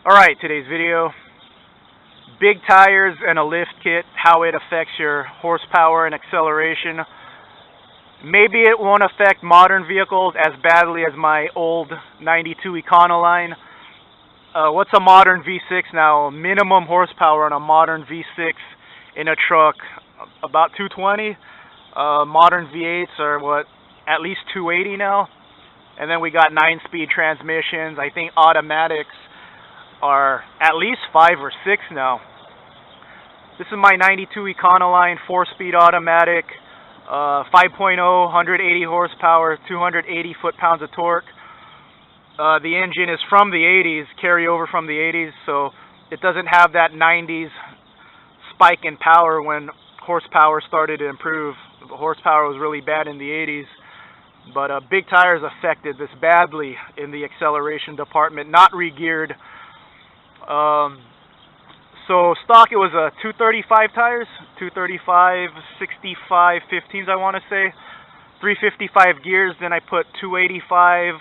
Alright, today's video, big tires and a lift kit, how it affects your horsepower and acceleration. Maybe it won't affect modern vehicles as badly as my old 92 Econoline. What's a modern V6 now? Minimum horsepower on a modern V6 in a truck, about 220. Modern V8s are what, at least 280 now. And then we got 9-speed transmissions. I think automatics are at least 5 or 6 now. This is my 92 Econoline 4-speed automatic, 5.0, 180 horsepower, 280 foot-pounds of torque. The engine is from the 80s, carryover from the 80s, so it doesn't have that 90s spike in power when horsepower started to improve. The horsepower was really bad in the 80s, but big tires affected this badly in the acceleration department, not re-geared. So stock, it was a 235 tires, 235, 65, 15s I want to say, 355 gears, then I put 285,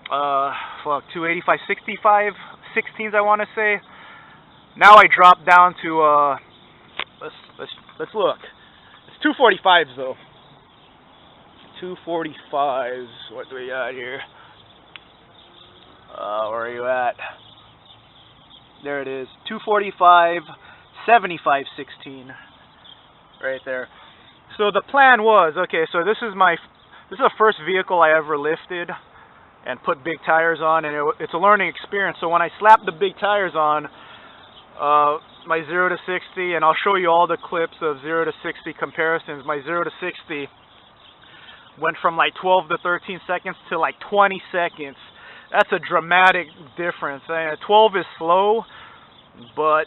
285, 65, 16s I want to say. Now I dropped down to, let's look, it's 245s though, 245s, what do we got here, where are you at? There it is, 245, 75, 16, right there. So the plan was, okay, so this is the first vehicle I ever lifted and put big tires on, and it's a learning experience. So when I slapped the big tires on, my 0 to 60, and I'll show you all the clips of 0 to 60 comparisons, my 0 to 60 went from like 12 to 13 seconds to like 20 seconds. That's a dramatic difference. 12 is slow, but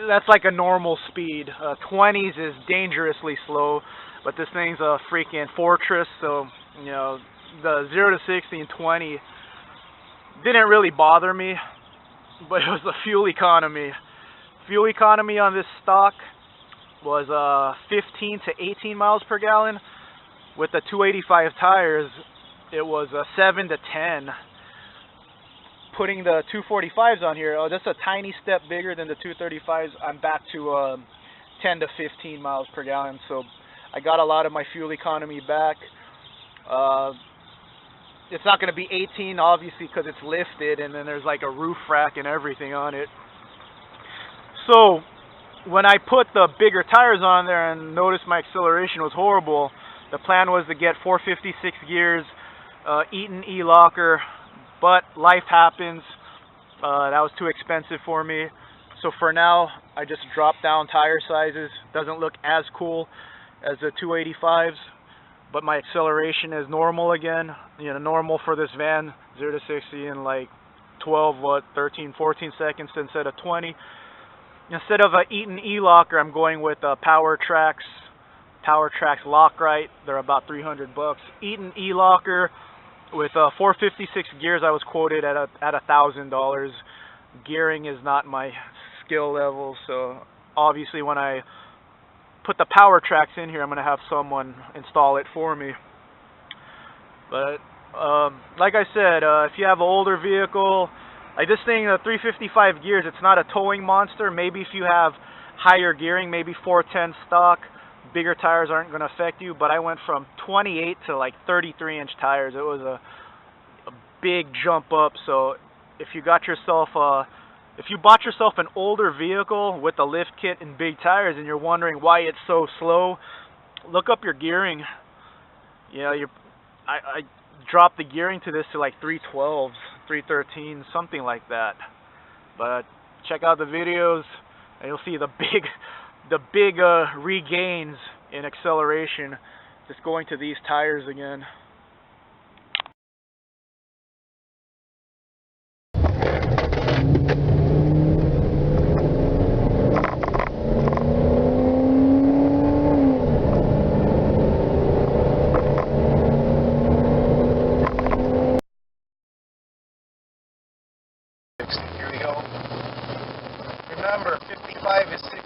that's like a normal speed. 20s is dangerously slow, but this thing's a freaking fortress. So, you know, the 0 to 60 and 20 didn't really bother me, but it was the fuel economy. Fuel economy on this stock was 15 to 18 miles per gallon. With the 285 tires, it was 7 to 10. Putting the 245s on here, oh, that's a tiny step bigger than the 235s. I'm back to 10 to 15 miles per gallon, so I got a lot of my fuel economy back. It's not going to be 18, obviously, because it's lifted, and then there's like a roof rack and everything on it. So when I put the bigger tires on there and noticed my acceleration was horrible, the plan was to get 456 gears, Eaton E-locker. But life happens. That was too expensive for me. So for now, I just dropped down tire sizes. Doesn't look as cool as the 285s, but my acceleration is normal again. You know, normal for this van, 0 to 60 in like 13, 14 seconds instead of 20. Instead of an Eaton E-locker, I'm going with Power Tracks Lock-Right. They're about $300. Eaton E-locker. With 456 gears, I was quoted at $1,000. Gearing is not my skill level, so obviously when I put the Power Tracks in here, I'm going to have someone install it for me. But like I said, if you have an older vehicle, like this thing, the 355 gears, it's not a towing monster. Maybe if you have higher gearing, maybe 410 stock, bigger tires aren't going to affect you, but I went from 28 to like 33-inch tires. It was a big jump up. So if you bought yourself an older vehicle with a lift kit and big tires, and you're wondering why it's so slow, look up your gearing. You know, I dropped the gearing to this to like 312s, 313, something like that. But check out the videos, and you'll see the big regains in acceleration just going to these tires again. Here we go. Remember, 55 is 60.